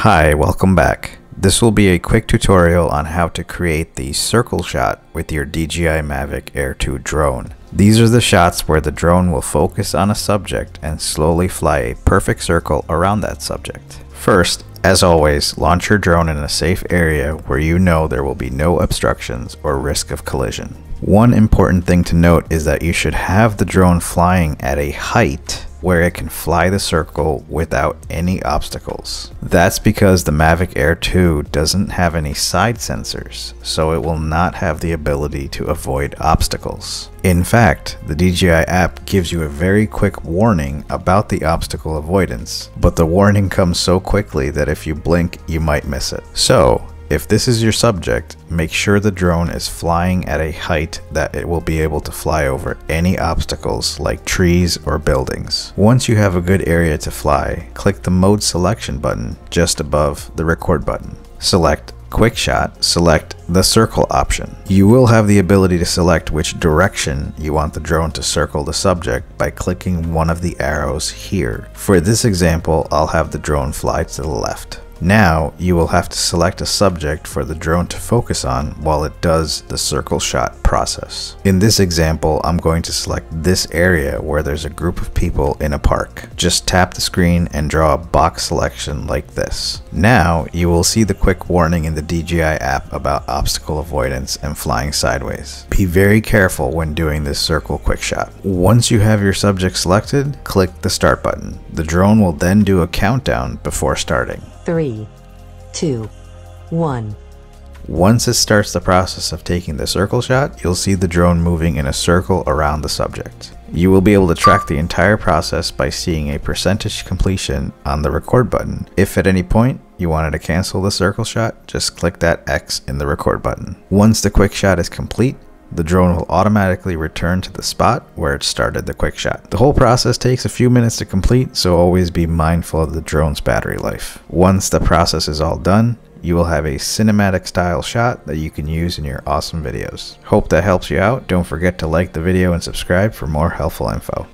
Hi, welcome back. This will be a quick tutorial on how to create the circle shot with your DJI Mavic Air 2 drone. These are the shots where the drone will focus on a subject and slowly fly a perfect circle around that subject. First, as always, launch your drone in a safe area where you know there will be no obstructions or risk of collision. One important thing to note is that you should have the drone flying at a height where it can fly the circle without any obstacles. That's because the Mavic Air 2 doesn't have any side sensors, so it will not have the ability to avoid obstacles. In fact, the DJI app gives you a very quick warning about the obstacle avoidance, but the warning comes so quickly that if you blink, you might miss it. So, if this is your subject, make sure the drone is flying at a height that it will be able to fly over any obstacles like trees or buildings. Once you have a good area to fly, click the mode selection button just above the record button. Select Quick Shot, select the circle option. You will have the ability to select which direction you want the drone to circle the subject by clicking one of the arrows here. For this example, I'll have the drone fly to the left. Now, you will have to select a subject for the drone to focus on while it does the circle shot process. In this example, I'm going to select this area where there's a group of people in a park. Just tap the screen and draw a box selection like this. Now, you will see the quick warning in the DJI app about obstacle avoidance and flying sideways. Be very careful when doing this circle quick shot. Once you have your subject selected, click the start button. The drone will then do a countdown before starting. 3, 2, 1. Once it starts the process of taking the circle shot, you'll see the drone moving in a circle around the subject. You will be able to track the entire process by seeing a percentage completion on the record button. If at any point you wanted to cancel the circle shot, just click that X in the record button. Once the quick shot is complete, the drone will automatically return to the spot where it started the quick shot. The whole process takes a few minutes to complete, so always be mindful of the drone's battery life. Once the process is all done, you will have a cinematic style shot that you can use in your awesome videos. Hope that helps you out. Don't forget to like the video and subscribe for more helpful info.